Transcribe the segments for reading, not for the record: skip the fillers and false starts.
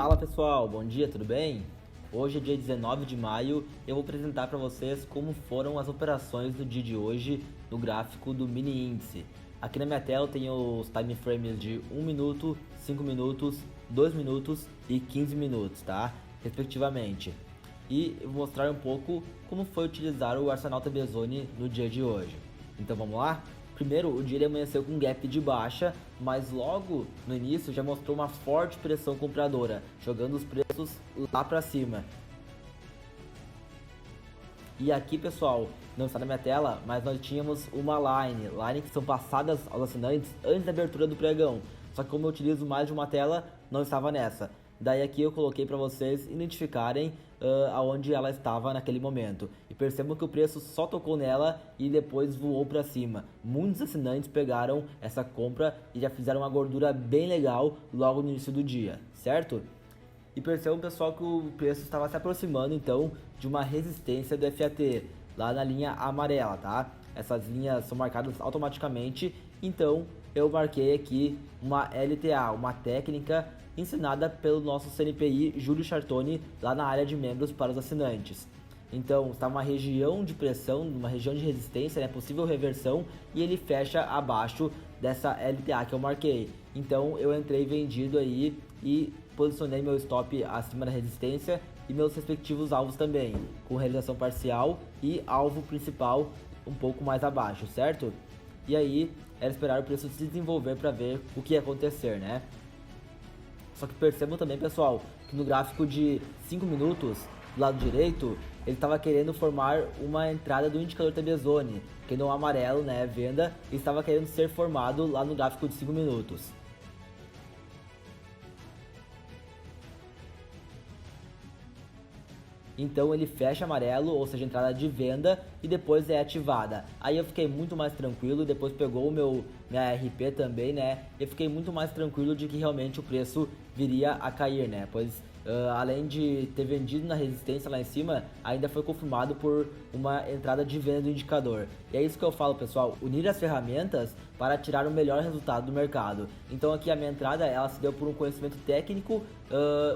Fala pessoal, bom dia, tudo bem? Hoje é dia 19 de maio e eu vou apresentar para vocês como foram as operações do dia de hoje no gráfico do mini índice. Aqui na minha tela eu tenho os time frames de 1 minuto, 5 minutos, 2 minutos e 15 minutos, tá? Respectivamente. E eu vou mostrar um pouco como foi utilizar o Arsenal TB no dia de hoje. Então vamos lá? Primeiro, o dia ele amanheceu com um gap de baixa, mas logo no início já mostrou uma forte pressão compradora, jogando os preços lá para cima. E aqui, pessoal, não está na minha tela, mas nós tínhamos uma line que são passadas aos assinantes antes da abertura do pregão. Só que como eu utilizo mais de uma tela, não estava nessa. Daí aqui eu coloquei para vocês identificarem aonde ela estava naquele momento. E percebam que o preço só tocou nela e depois voou para cima. Muitos assinantes pegaram essa compra e já fizeram uma gordura bem legal logo no início do dia, certo? E percebam, pessoal, que o preço estava se aproximando então de uma resistência do FAT lá na linha amarela, tá? Essas linhas são marcadas automaticamente, então eu marquei aqui uma LTA, uma técnica ensinada pelo nosso CNPI Júlio Chartoni lá na área de membros para os assinantes. Então está uma região de pressão, uma região de resistência, né, possível reversão, e ele fecha abaixo dessa LTA que eu marquei. Então eu entrei vendido aí e posicionei meu stop acima da resistência e meus respectivos alvos também, com realização parcial e alvo principal um pouco mais abaixo, certo? E aí era esperar o preço se desenvolver para ver o que ia acontecer, né? Só que percebam também, pessoal, que no gráfico de 5 minutos, do lado direito, ele estava querendo formar uma entrada do indicador TB, que no amarelo, né, venda, estava querendo ser formado lá no gráfico de 5 minutos. Então ele fecha amarelo, ou seja, entrada de venda, e depois é ativada. Aí eu fiquei muito mais tranquilo, e depois pegou minha RP também, né? Eu fiquei muito mais tranquilo de que realmente o preço viria a cair, né? Pois além de ter vendido na resistência lá em cima, ainda foi confirmado por uma entrada de venda do indicador. E é isso que eu falo, pessoal, unir as ferramentas para tirar o melhor resultado do mercado. Então aqui a minha entrada, ela se deu por um conhecimento técnico,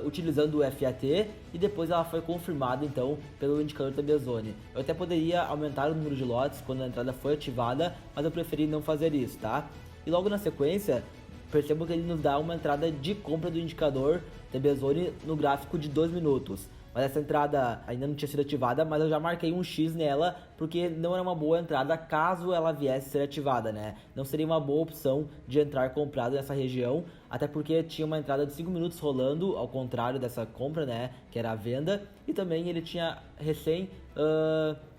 utilizando o FAT, e depois ela foi confirmada então pelo indicador TB. Eu até poderia aumentar o número de lotes quando a entrada foi ativada, mas eu preferi não fazer isso, tá? E logo na sequência, percebam que ele nos dá uma entrada de compra do indicador TB no gráfico de 2 minutos. Mas essa entrada ainda não tinha sido ativada, mas eu já marquei um X nela, porque não era uma boa entrada caso ela viesse a ser ativada, né? Não seria uma boa opção de entrar comprado nessa região, até porque tinha uma entrada de 5 minutos rolando, ao contrário dessa compra, né? Que era a venda, e também ele tinha recém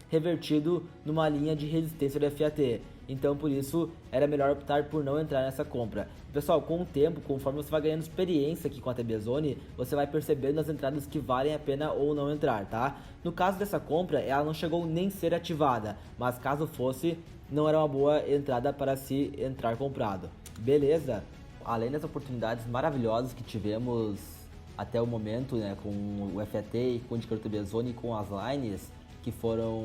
revertido numa linha de resistência do FAT. Então por isso era melhor optar por não entrar nessa compra. Pessoal, com o tempo, conforme você vai ganhando experiência aqui com a TB, você vai percebendo as entradas que valem a pena ou não entrar, tá? No caso dessa compra, ela não chegou nem a ser ativada, mas caso fosse, não era uma boa entrada para se entrar comprado. Beleza? Além das oportunidades maravilhosas que tivemos até o momento, né, com o FAT, com o indicador TB e com as lines, que foram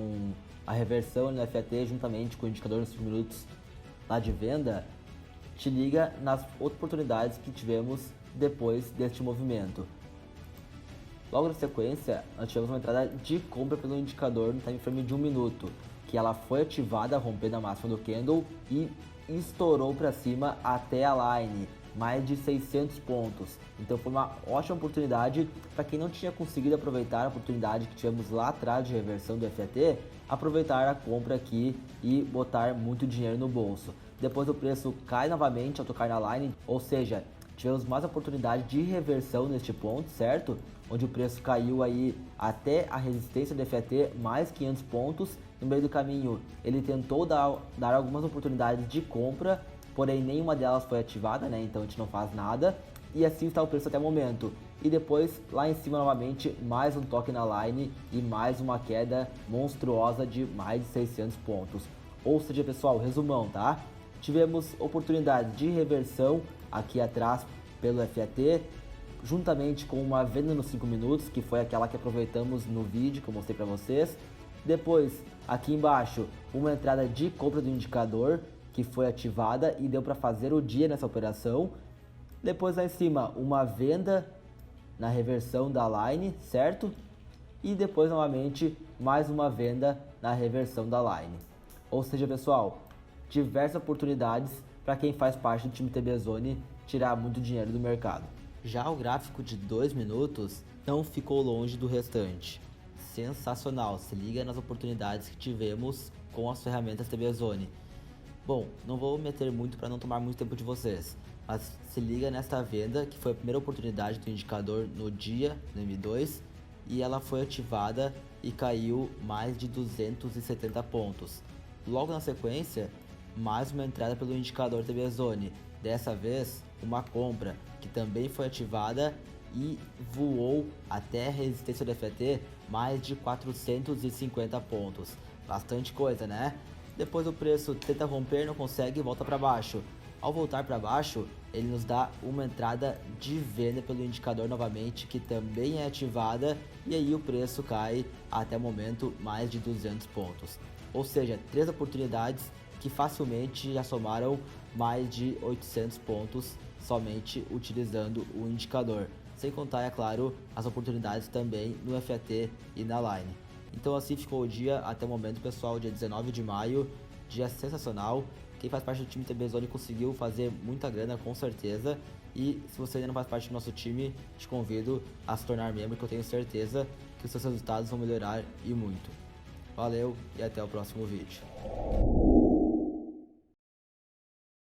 a reversão no FAT juntamente com o indicador nos 5 minutos lá de venda, te liga nas oportunidades que tivemos depois deste movimento. Logo na sequência, nós tivemos uma entrada de compra pelo indicador no time frame de 1 minuto, que ela foi ativada rompendo a máxima do candle e estourou para cima até a line, mais de 600 pontos. Então foi uma ótima oportunidade para quem não tinha conseguido aproveitar a oportunidade que tivemos lá atrás de reversão do FAT, aproveitar a compra aqui e botar muito dinheiro no bolso. Depois o preço cai novamente ao tocar na line, ou seja, tivemos mais oportunidade de reversão neste ponto, certo? Onde o preço caiu aí até a resistência do FAT, mais 500 pontos. No meio do caminho ele tentou dar algumas oportunidades de compra, porém nenhuma delas foi ativada, né? Então a gente não faz nada. E assim está o preço até o momento. E depois, lá em cima novamente, mais um toque na line e mais uma queda monstruosa de mais de 600 pontos. Ou seja, pessoal, resumão, tá? Tivemos oportunidade de reversão aqui atrás pelo FAT, juntamente com uma venda nos 5 minutos, que foi aquela que aproveitamos no vídeo que eu mostrei para vocês. Depois, aqui embaixo, uma entrada de compra do indicador, que foi ativada e deu para fazer o dia nessa operação. Depois lá em cima, uma venda na reversão da line, certo? E depois novamente mais uma venda na reversão da line. Ou seja, pessoal, diversas oportunidades para quem faz parte do time TB Zone tirar muito dinheiro do mercado. Já o gráfico de 2 minutos não ficou longe do restante. Sensacional, se liga nas oportunidades que tivemos com as ferramentas TB Zone. Bom, não vou meter muito para não tomar muito tempo de vocês, mas se liga nesta venda que foi a primeira oportunidade do indicador no dia, no M2, e ela foi ativada e caiu mais de 270 pontos. Logo na sequência, mais uma entrada pelo indicador TB Zone, dessa vez uma compra que também foi ativada e voou até a resistência do FET mais de 450 pontos. Bastante coisa, né? Depois o preço tenta romper, não consegue e volta para baixo. Ao voltar para baixo, ele nos dá uma entrada de venda pelo indicador novamente, que também é ativada, e aí o preço cai até o momento mais de 200 pontos. Ou seja, 3 oportunidades que facilmente já somaram mais de 800 pontos somente utilizando o indicador. Sem contar, é claro, as oportunidades também no FET e na Line. Então assim ficou o dia até o momento, pessoal, dia 19 de maio, dia sensacional. Quem faz parte do time TB Zone conseguiu fazer muita grana, com certeza. E se você ainda não faz parte do nosso time, te convido a se tornar membro, que eu tenho certeza que os seus resultados vão melhorar e muito. Valeu e até o próximo vídeo.